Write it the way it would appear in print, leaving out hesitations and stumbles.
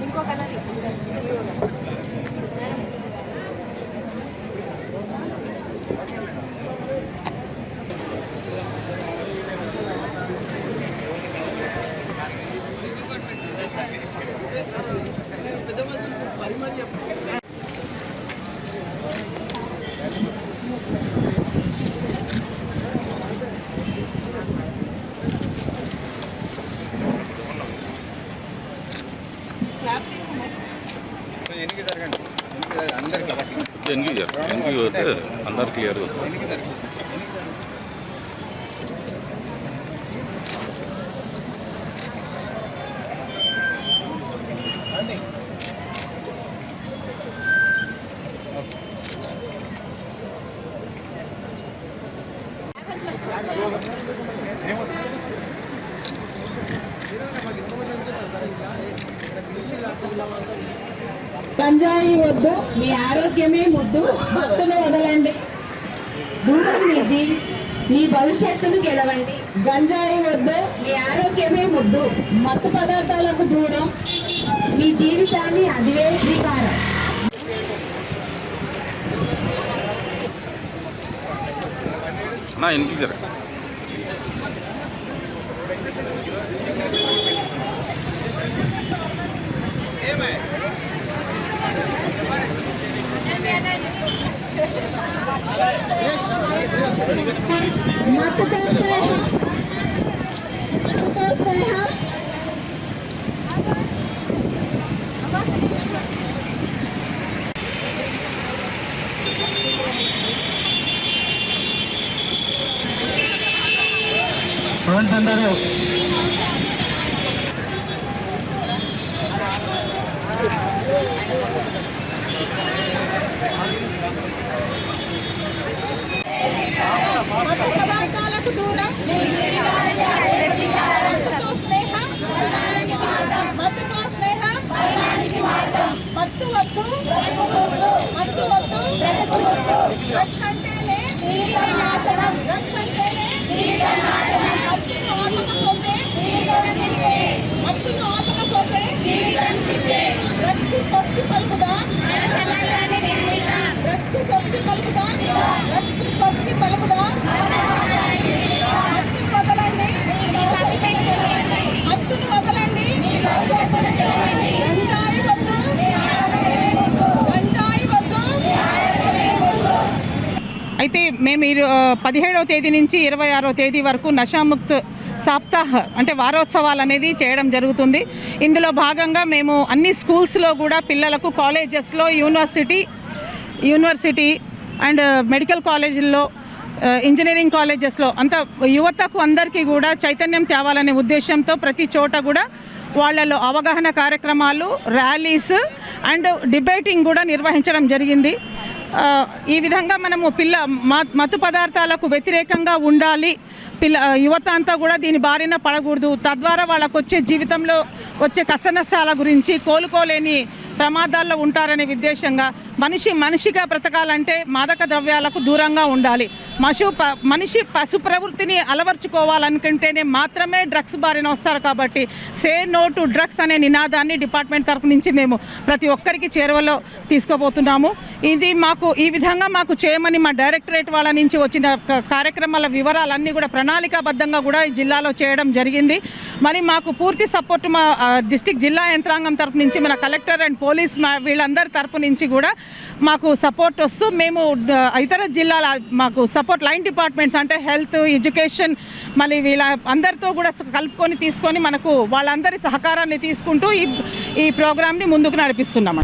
ఇంకో కలర్ అందరు క్లియర్ గంజాయి వద్దు, మీ ఆరోగ్యమే ముద్దు, భక్తులు వదలండి, దూరం మీ భవిష్యత్తును గెలవండి. గంజాయి వద్దు, మీ ఆరోగ్యమే ముద్దు, మత్తు పదార్థాలకు దూరం, మీ జీవితాన్ని అదివే శ్రీకారం. मत करते हैं పదార్థాలకు దూరం, మత్తుతో స్నేహం, మత్తు వద్దు, మత్తు వద్దు, డ్రగ్స్ అంటేనే డ్రగ్స్ అంటేనే మత్తును ఆపకపోతే డ్రగ్స్ కి స్వస్తి పలుకుదా, డ్రగ్స్ కి స్వస్తి పలుకుదా, డ్రగ్స్ కి స్వస్తి పలుకుదా. మత్తును వదలండి, గంజాయి వద్దు, గంజాయి వద్దు. అయితే మేము 17వ తేదీ నుంచి 26వ తేదీ వరకు నషాముక్త్ సప్తాహ్ అంటే వారోత్సవాలు అనేది చేయడం జరుగుతుంది. ఇందులో భాగంగా మేము అన్ని స్కూల్స్లో కూడా పిల్లలకు, కాలేజెస్లో, యూనివర్సిటీ అండ్ మెడికల్ కాలేజీల్లో, ఇంజనీరింగ్ కాలేజెస్లో అంత యువతకు అందరికీ కూడా చైతన్యం తేవాలనే ఉద్దేశంతో ప్రతి చోట కూడా వాళ్ళలో అవగాహన కార్యక్రమాలు, ర్యాలీస్ అండ్ డిబేటింగ్ కూడా నిర్వహించడం జరిగింది. ఈ విధంగా మనము మత్తు పదార్థాలకు వ్యతిరేకంగా ఉండాలి, యువత అంతా కూడా దీని బారిన పడకూడదు, తద్వారా వాళ్ళకు వచ్చే జీవితంలో వచ్చే కష్ట నష్టాల గురించి, కోలుకోలేని ప్రమాదాల్లో ఉంటారనే ఉద్దేశంగా మనిషిగా బ్రతకాలంటే మాదక ద్రవ్యాలకు దూరంగా ఉండాలి, మనిషి పశు ప్రవృత్తిని అలవర్చుకోవాలనుకుంటేనే మాత్రమే డ్రగ్స్ బారిన వస్తారు. కాబట్టి సే నో టు డ్రగ్స్ అనే నినాదాన్ని డిపార్ట్మెంట్ తరఫు నుంచి మేము ప్రతి ఒక్కరికి చేరువలో తీసుకోబోతున్నాము. ఇది ఈ విధంగా మాకు చేయమని మా డైరెక్టరేట్ వాళ్ళ నుంచి వచ్చిన కార్యక్రమాల వివరాలన్నీ కూడా ప్రణాళికాబద్ధంగా కూడా ఈ జిల్లాలో చేయడం జరిగింది. మరి మాకు పూర్తి సపోర్ట్ మా డిస్ట్రిక్ట్ జిల్లా యంత్రాంగం తరఫు నుంచి, మన కలెక్టర్ అండ్ పోలీస్ వీళ్ళందరి తరఫు నుంచి కూడా మాకు సపోర్ట్ వస్తూ మేము ఇతర జిల్లాల మాకు సపోర్ట్ లైన్ డిపార్ట్మెంట్స్ అంటే హెల్త్, ఎడ్యుకేషన్, మళ్ళీ వీళ్ళ అందరితో కూడా కలుపుకొని తీసుకొని మనకు వాళ్ళందరి సహకారాన్ని తీసుకుంటూ ఈ ప్రోగ్రామ్ని ముందుకు నడిపిస్తున్నాం.